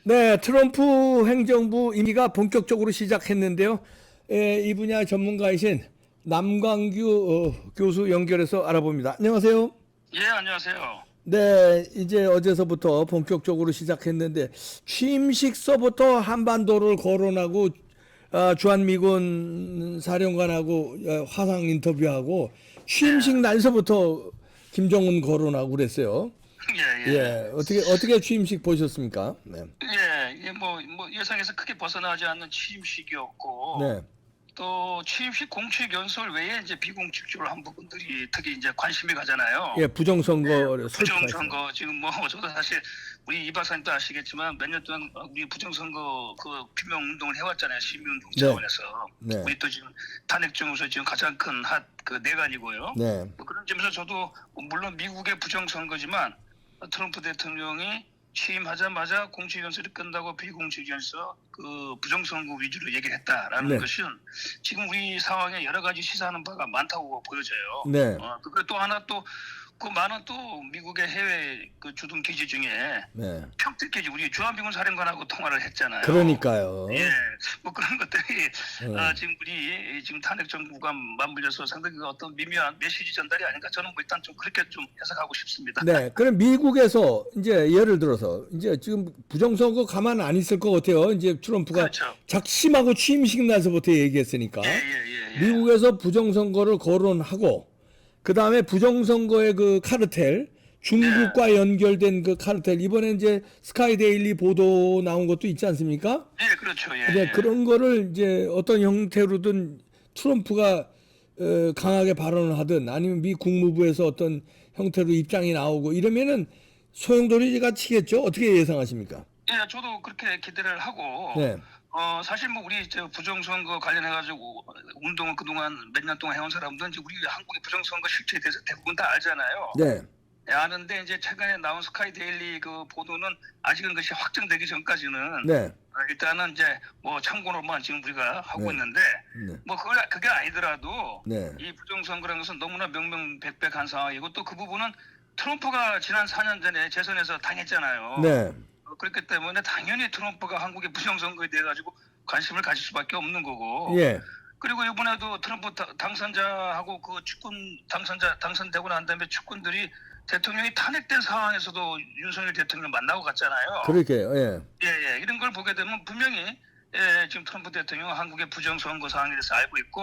네, 트럼프 행정부 임기가 본격적으로 시작했는데요. 이 분야 전문가이신 남광규 교수 연결해서 알아봅니다. 안녕하세요. 예, 안녕하세요. 네, 이제 어제서부터 본격적으로 시작했는데 취임식서부터 한반도를 거론하고 주한미군 사령관하고 화상 인터뷰하고 취임식 예, 날서부터 김정은 거론하고 그랬어요. 예, 예. 예, 어떻게 취임식 보셨습니까? 네, 예, 뭐 예상에서 크게 벗어나지 않는 취임식이었고, 네, 또 취임식 공식 연설 외에 이제 비공식적으로 한 부분들이 특히 이제 관심이 가잖아요. 예, 부정선거를 설득했어요. 부정선거 지금 뭐 저도 사실 우리 이 박사님도 아시겠지만 몇 년 동안 우리 부정선거 그 규명 운동을 해왔잖아요. 시민운동 네. 차원에서. 네. 우리 또 지금 탄핵 중에서 지금 가장 큰 그 내관이고요. 네, 뭐 그런 점에서 저도 물론 미국의 부정선거지만 트럼프 대통령이 취임하자마자 공식 연설이 끝나고 비공식 연설 그 부정선거 위주로 얘기를 했다라는 네. 것은 지금 우리 상황에 여러 가지 시사하는 바가 많다고 보여져요. 네. 그리고 또 하나 또 그 많은 또 미국의 해외 그 주둔 기지 중에 네. 평택 기지 우리 주한미군 사령관하고 통화를 했잖아요. 그러니까요. 예, 뭐 그런 것들이 네. 지금 우리 지금 탄핵 정부가 맞물려서 상당히 어떤 미묘한 메시지 전달이 아닌가 저는 뭐 일단 좀 그렇게 좀 해석하고 싶습니다. 네. 그럼 미국에서 이제 예를 들어서 이제 지금 부정선거 가만 안 있을 것 같아요. 이제 트럼프가 그렇죠. 작심하고 취임식 날서부터 얘기했으니까 예. 미국에서 부정선거를 거론하고 그 다음에 부정선거의 그 카르텔 중국과 연결된 그 카르텔 이번에 이제 스카이데일리 보도 나온 것도 있지 않습니까? 예, 그렇죠. 예. 네, 그런 거를 이제 어떤 형태로든 트럼프가 강하게 발언을 하든 아니면 미 국무부에서 어떤 형태로 입장이 나오고 이러면은 소용돌이가 치겠죠? 어떻게 예상하십니까? 예, 저도 그렇게 기대를 하고 네, 사실 뭐 우리 저 부정선거 관련해 가지고 운동을 그동안 몇 년 동안 해온 사람들은 이제 우리 한국의 부정선거 실체에 대해서 대부분 다 알잖아요. 네, 예, 아는데 이제 최근에 나온 스카이데일리 그 보도는 아직은 그것이 확정되기 전까지는 네, 일단은 이제 뭐 참고로만 지금 우리가 하고 네. 있는데 네, 뭐 그게 아니더라도 네, 이 부정선거라는 것은 너무나 명명백백한 상황이고 또 그 부분은 트럼프가 지난 4년 전에 재선에서 당했잖아요. 네, 그렇기 때문에 당연히 트럼프가 한국의 부정선거에 대해 가지고 관심을 가질 수밖에 없는 거고. 예, 그리고 이번에도 트럼프 당선자하고 그 축군 당선되고 난 다음에 축군들이 대통령이 탄핵된 상황에서도 윤석열 대통령을 만나고 갔잖아요. 그렇게요. 예, 예. 이런 걸 보게 되면 분명히 지금 트럼프 대통령은 한국의 부정선거 상황에 대해서 알고 있고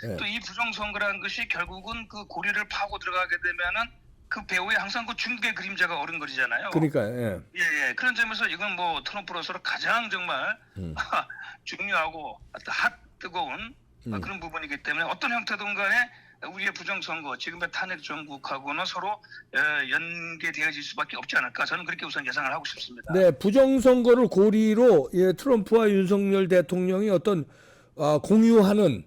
예. 또 이 부정선거라는 것이 결국은 그 고리를 파고 들어가게 되면은 그 배후에 항상 그 중국의 그림자가 어른거리잖아요. 그러니까요. 예, 예. 그런 점에서 이건 뭐 트럼프로서 가장 정말 중요하고 뜨거운 그런 부분이기 때문에 어떤 형태든 간에 우리의 부정선거, 지금의 탄핵 정국하고는 서로 연계되어질 수밖에 없지 않을까. 저는 그렇게 우선 예상을 하고 싶습니다. 네, 부정선거를 고리로 예, 트럼프와 윤석열 대통령이 어떤 공유하는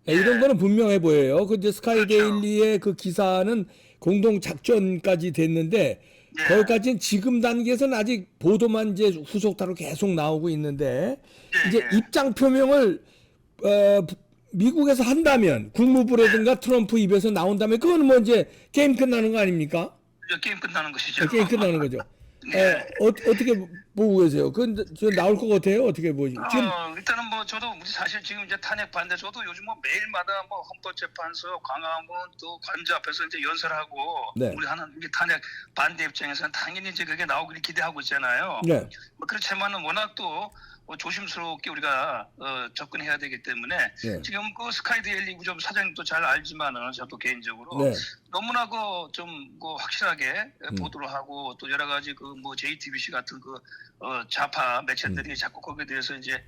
이런 거는 분명해 보여요. 그 이제 스카이데일리의 그 기사는 공동 작전까지 됐는데 예. 거기까지는 지금 단계에서는 아직 보도만 이제 후속타로 계속 나오고 있는데 이제 입장 표명을 미국에서 한다면 국무부라든가 트럼프 입에서 나온다면 그거는 뭐 이제 게임 끝나는 거 아닙니까? 게임 끝나는 것이죠. 게임 끝나는 거죠. 네. 어떻게 보고 계세요? 저 나올 것 같아요? 어떻게 보지? 지금 일단은 뭐 저도 사실 지금 이제 탄핵 반대 저도 요즘 뭐 매일마다 뭐 헌법재판소 광화문 또 관저 앞에서 이제 연설하고 네. 우리 하는 이제 탄핵 반대 입장에서는 당연히 이제 그게 나오기를 기대하고 있잖아요. 네. 뭐 그렇지만은 워낙 또 조심스럽게 우리가 접근해야 되기 때문에 네. 지금 그 스카이데일리 좀 사장님도 잘 알지만은 저도 개인적으로 네. 너무나 그 확실하게 보도를 하고 또 여러 가지 그 뭐 JTBC 같은 그 좌파 매체들이 자꾸 거기에 대해서 이제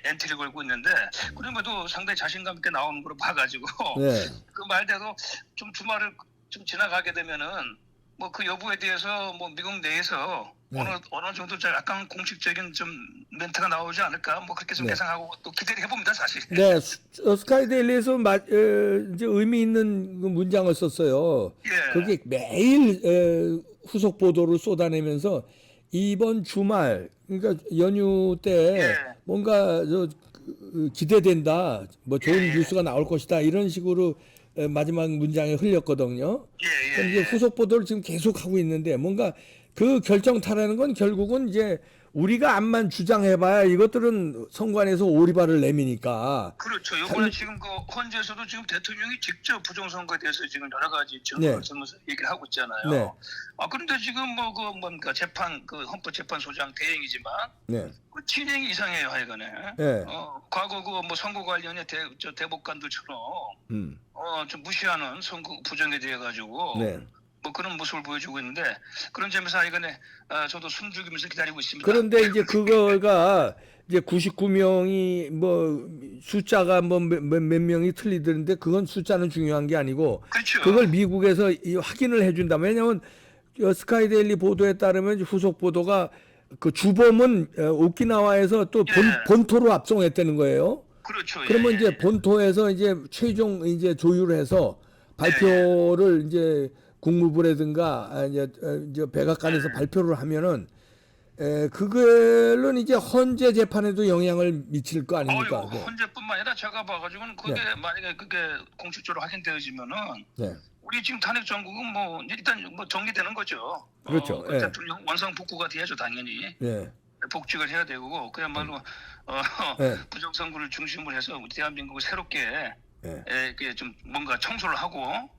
엔트리를 걸고 있는데 그럼에도 상당히 자신감 있게 나오는 걸 봐가지고 네. 그 말대로 좀 주말을 좀 지나가게 되면은 뭐 그 여부에 대해서 뭐 미국 내에서 어느 정도 약간 공식적인 좀 멘트가 나오지 않을까 뭐 그렇게 좀 네. 예상하고 또 기대를 해봅니다 사실. 네, 스카이데일리에서 이제 의미 있는 그 문장을 썼어요. 예. 그게 매일 후속 보도를 쏟아내면서 이번 주말, 그러니까 연휴 때 예. 뭔가 기대된다, 뭐 좋은 예. 뉴스가 나올 것이다 이런 식으로 마지막 문장에 흘렸거든요. 예. 그럼 이제 후속 보도를 지금 계속 하고 있는데 뭔가 그 결정타라는 건 결국은 이제 우리가 암만 주장해봐야 이것들은 선관위에서 오리발을 내미니까. 그렇죠. 요거는 지금 그 헌재에서도 지금 대통령이 직접 부정선거에 대해서 지금 여러 가지 증언을 쓰면서 얘기를 하고 있잖아요. 네. 그런데 지금 뭐 그 뭡니까 재판 그 헌법재판소장 대행이지만 네. 그 진행이 이상해요, 하여간에. 네. 과거 그 뭐 선거 관련의 대법관들처럼 좀 무시하는 선거 부정에 대해 가지고 네. 뭐 그런 모습을 보여주고 있는데 그런 점에서 하여간에 저도 숨죽이면서 기다리고 있습니다. 그런데 이제 그거가 이제 99명이 뭐 숫자가 뭐 몇 명이 틀리던데 그건 숫자는 중요한 게 아니고 그렇죠. 그걸 미국에서 확인을 해준다. 왜냐하면 스카이데일리 보도에 따르면 후속 보도가 그 주범은 오키나와에서 또 본토로 압송했다는 거예요. 그렇죠. 그러면 이제 본토에서 이제 최종 이제 조율해서 발표를 이제 국무부라든가 이제 백악관에서 발표를 하면은 그걸로는 이제 헌재 재판에도 영향을 미칠 거 아닙니까? 헌재뿐만 아니라 제가 봐가지고는 그게 만약에 그게 공식적으로 확인되어지면은 우리 지금 탄핵 정국은 뭐 일단 뭐 정리되는 거죠. 그렇죠. 대통령 원상 복구가 돼야죠, 당연히. 복직을 해야 되고 그야말로 부정선거를 중심으로 해서 우리 대한민국을 새롭게 좀 뭔가 청소를 하고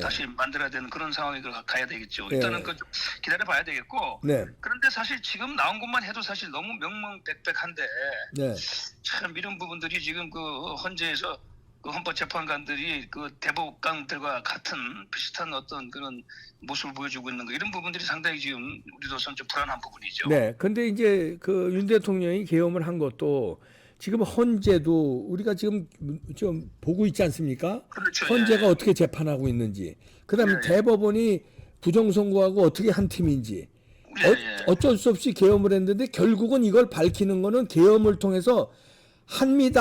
다시 만들어야 되는 그런 상황에 가야 되겠죠. 일단은 그 좀 기다려봐야 되겠고. 그런데 사실 지금 나온 것만 해도 사실 너무 명명백백한데 참 이런 부분들이 지금 그 헌재에서 그 헌법재판관들이 그 대법관들과 같은 비슷한 어떤 그런 모습을 보여주고 있는 거 이런 부분들이 상당히 지금 우리로서는 좀 불안한 부분이죠. 네. 근데 이제 그 윤 대통령이 계엄을 한 것도 지금 헌재도 우리가 지금 좀 보고 있지 않습니까? 그렇죠. 헌재가 어떻게 재판하고 있는지, 그다음에 대법원이 부정선거하고 어떻게 한 팀인지 어쩔 수 없이 계엄을 했는데 결국은 이걸 밝히는 거는 계엄을 통해서 한미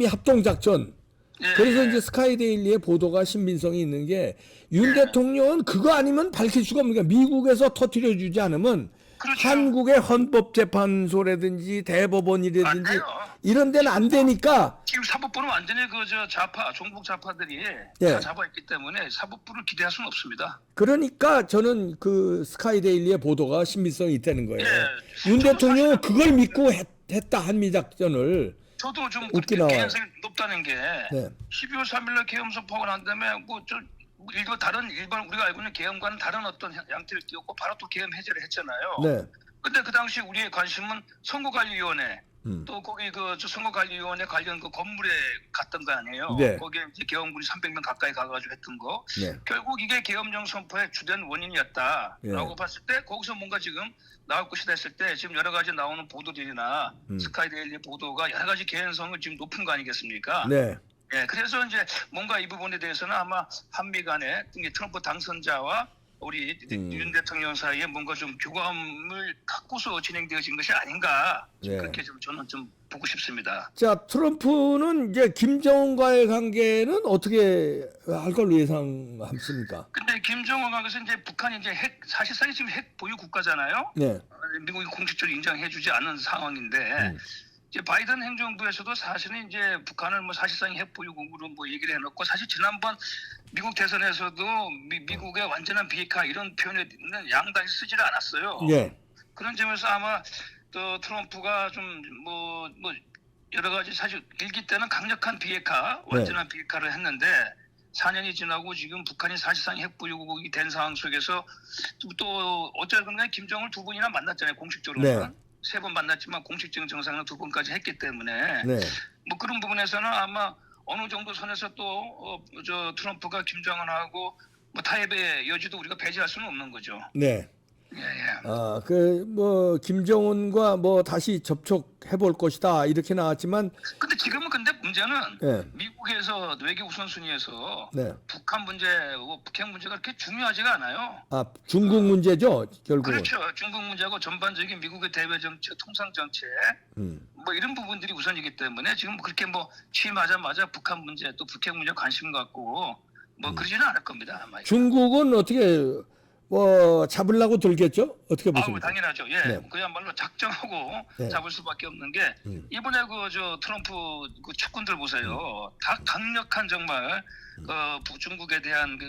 합동작전. 그래서 이제 스카이데일리의 보도가 신빙성이 있는 게 윤 대통령은 그거 아니면 밝힐 수가 없는 거야. 미국에서 터뜨려 주지 않으면 한국의 헌법재판소라든지 대법원이라든지 이런 데는 안 되니까 지금 사법부는 완전히 그 좌파 종북 좌파들이 다 잡아있기 때문에 사법부를 기대할 수는 없습니다. 그러니까 저는 그 스카이데일리의 보도가 신빙성이 있다는 거예요. 윤 대통령은 그걸 믿고 했다 한미작전을. 저도 좀 개연성이 높다는 게 12월 3일날 계엄 선포가 난 다음에 이거 다른 일반 우리가 알고 있는 계엄과는 다른 어떤 양태를 띄웠고 바로 또 계엄 해제를 했잖아요. 근데 그 당시 우리의 관심은 선거관리위원회 또 거기 그 선거관리위원회 관련 그 건물에 갔던 거 아니에요. 거기에 이제 계엄군이 300명 가까이 가가지고 했던 거. 결국 이게 계엄령 선포의 주된 원인이었다라고 봤을 때 거기서 뭔가 지금 나올 것이다 했을 때 지금 여러 가지 나오는 보도들이나 스카이데일리 보도가 여러 가지 개연성을 지금 높은 거 아니겠습니까? 그래서 이제 뭔가 이 부분에 대해서는 아마 한미 간에 트럼프 당선자와 우리 윤 대통령 사이에 뭔가 좀 교감을 갖고서 진행되어진 것이 아닌가 그렇게 좀 저는 좀 보고 싶습니다. 자, 트럼프는 이제 김정은과의 관계는 어떻게 할 걸로 예상하십니까? 근데 김정은과 그래서 이제 북한이 이제 사실상 지금 핵 보유 국가잖아요. 미국이 공식적으로 인정해주지 않은 상황인데. 이제 바이든 행정부에서도 사실은 이제 북한을 뭐 사실상 핵 보유국으로 뭐 얘기를 해놓고 사실 지난번 미국 대선에서도 미국의 완전한 비핵화 이런 표현을 양당이 쓰지를 않았어요. 그런 점에서 아마 또 트럼프가 좀 뭐 여러 가지 사실 일기 때는 강력한 비핵화, 완전한 비핵화를 했는데 4년이 지나고 지금 북한이 사실상 핵 보유국이 된 상황 속에서 또 어쨌든 간에 김정을 두 번이나 만났잖아요, 공식적으로는. 3번 만났지만 공식적인 정상은 2번까지 했기 때문에 뭐 그런 부분에서는 아마 어느 정도 선에서 또 트럼프가 김정은하고 뭐 타협의 여지도 우리가 배제할 수는 없는 거죠. 그 뭐 김정은과 뭐 다시 접촉해 볼 것이다 이렇게 나왔지만 근데 지금은 문제는 미국에서 외교 우선순위에서 북한 문제, 북핵 문제가 그렇게 중요하지가 않아요. 중국 문제죠, 결국은. 그렇죠. 중국 문제하고 전반적인 미국의 대외 정책, 통상 정책 뭐 이런 부분들이 우선이기 때문에 지금 그렇게 뭐 취임하자마자 북한 문제 또 북핵 문제 관심 갖고 뭐 그러지는 않을 겁니다. 아마. 중국은 어떻게 뭐 잡으려고 들겠죠? 어떻게 보십니까? 당연하죠. 그야말로 작정하고 잡을 수밖에 없는 게 이번에 트럼프 그 측근들 보세요. 다 강력한 정말 중국에 대한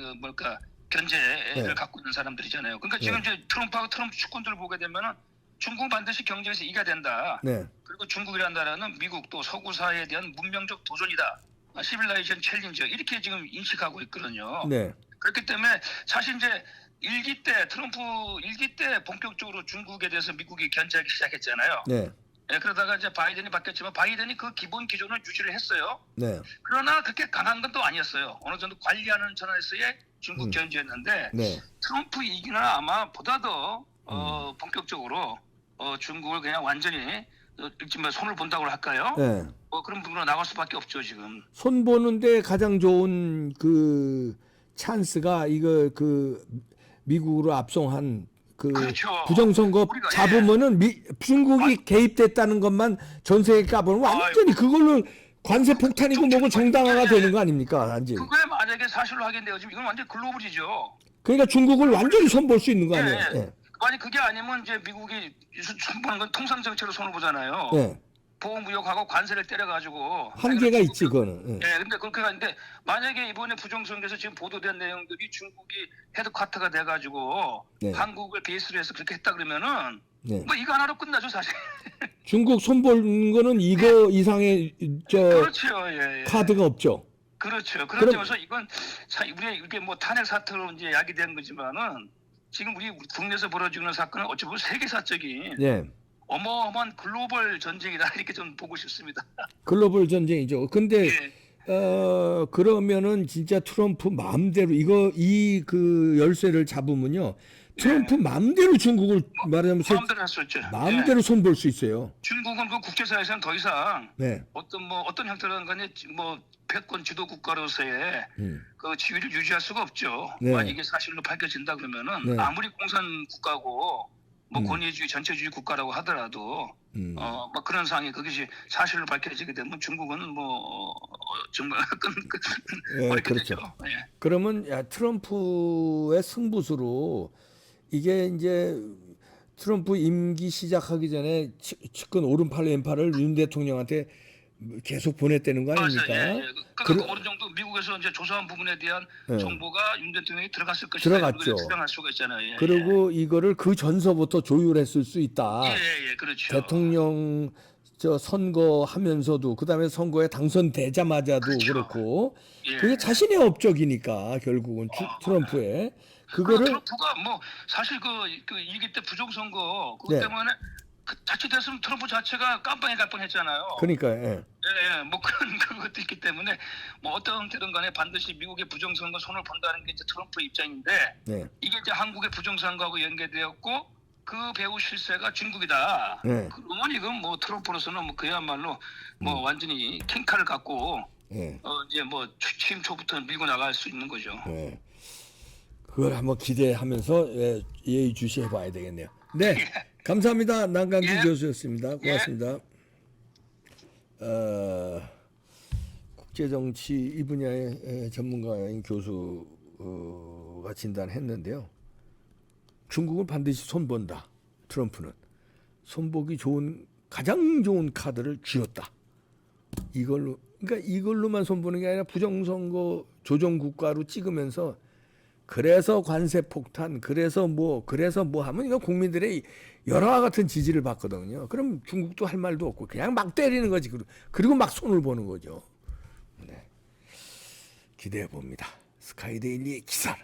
견제를 네. 갖고 있는 사람들이잖아요. 그러니까 지금 이제 트럼프하고 트럼프 측근들을 보게 되면은 중국은 반드시 경쟁에서 이겨야 된다. 네. 그리고 중국이라는 나라는 미국 또 서구 사회에 대한 문명적 도전이다. 시빌라이제이션 챌린저 이렇게 지금 인식하고 있거든요. 네. 그렇기 때문에 사실 이제 트럼프 일기 때 본격적으로 중국에 대해서 미국이 견제하기 시작했잖아요. 네. 예, 그러다가 이제 바이든이 바뀌었지만 바이든이 그 기본 기조는 유지를 했어요. 네. 그러나 그렇게 강한 건 또 아니었어요. 어느 정도 관리하는 전환에서의 중국 견제였는데 네. 트럼프 이기는 아마 보다 더 본격적으로 중국을 그냥 완전히 지금 손을 본다고 할까요? 네. 그런 부분으로 나갈 수밖에 없죠 지금. 손 보는데 가장 좋은 그 찬스가 이거 그 미국으로 압송한 그 그렇죠. 부정선거 우리가, 잡으면은 중국이 개입됐다는 것만 전 세계 까보면 완전히 그걸로 관세 폭탄이고 뭐고 정당화가 되는 거 아닙니까? 완전. 그거에 만약에 사실로 하게 되어 지금 이건 완전 글로벌이죠. 그러니까 중국을 완전히 손볼 수 있는 거 아니에요? 예. 예. 만약 그게 아니면 이제 미국이 손보는 건 통상 정책으로 손을 보잖아요. 예. 보호무역하고 관세를 때려가지고 한계가 있지 그거는. 예. 예, 근데 그렇게 하는데 만약에 이번에 부정선거에서 지금 보도된 내용들이 중국이 헤드쿼터가 돼가지고 네. 한국을 베이스로 해서 그렇게 했다 그러면은 네. 뭐 이거 하나로 끝나죠 사실. 중국 손보는 거는 이거 이상의 저 그렇죠, 예, 예. 카드가 없죠. 그렇죠. 그럼- 그런 점에서 이건 우리 이게 뭐 탄핵 사태로 이제 야기된 거지만은 지금 우리 국내에서 벌어지는 사건은 어찌 보면 세계사적인 예. 어마어마한 글로벌 전쟁이다 이렇게 좀 보고 싶습니다. 글로벌 전쟁이죠. 근데 예. 그러면은 진짜 트럼프 마음대로 이 그 열쇠를 잡으면요. 트럼프 마음대로 중국을 말하자면 마음대로 할 수 있죠. 예. 마음대로 손볼 수 있어요. 중국은 그 국제사회에서는 더 이상 네. 어떤 형태로든 간에 뭐 패권 지도 국가로서의 음. 그 지위를 유지할 수가 없죠. 네. 만약 이게 사실로 밝혀진다 그러면은 네. 아무리 공산 국가고 뭐 권위주의 전체주의 국가라고 하더라도 뭐 그런 상황이 그것이 사실로 밝혀지게 되면 중국은 뭐 정말 예, 어렵게 그렇죠. 되죠. 예. 그러면 트럼프의 승부수로 이게 이제 트럼프 임기 시작하기 전에 측근 오른팔 왼팔을 윤 대통령한테 계속 보냈다는 거 아닙니까? 맞아요. 예, 예. 그러니까 어느 정도 미국에서 이제 조사한 부분에 대한 예. 정보가 윤 대통령이 들어갔을 것이다. 들어갔죠. 주장할 수가 있잖아요. 예, 그리고 이거를 그 전서부터 조율했을 수 있다. 예, 그렇죠. 대통령 저 선거하면서도 그다음에 선거에 당선되자마자도 그렇죠. 그렇고 예. 그게 자신의 업적이니까 결국은 트럼프의 그거를 트럼프가 뭐 사실 그 일기 때 부정선거 그것 네. 때문에 자칫했으면 트럼프 자체가 깜빵에 갈 뻔했잖아요. 그러니까 예. 예, 뭐 그런 그것도 있기 때문에 뭐 어떤 형태든 간에 반드시 미국의 부정선거 손을 본다는 게 이제 트럼프의 입장인데 네. 이게 이제 한국의 부정선거하고 연계되었고 그 배후 실세가 중국이다. 네. 그러면 이건 뭐 트럼프로서는 뭐 그야말로 뭐 완전히 킹카를 갖고 예. 이제 뭐 취임 초부터 밀고 나갈 수 있는 거죠. 예. 그걸 한번 기대하면서 예의주시해 봐야 되겠네요. 네. 감사합니다. 남강기 예. 교수였습니다. 고맙습니다. 국제정치 이 분야의 전문가인 교수가 진단했는데요. 중국은 반드시 손본다. 트럼프는 손보기 좋은 가장 좋은 카드를 쥐었다. 이걸로만 손보는 게 아니라 부정선거 조정국가로 찍으면서 그래서 관세 폭탄, 그래서 뭐 하면 이거 국민들의 열화와 같은 지지를 받거든요. 그럼 중국도 할 말도 없고 그냥 막 때리는 거지. 그리고 막 손을 보는 거죠. 네. 기대해 봅니다. 스카이데일리의 기사를.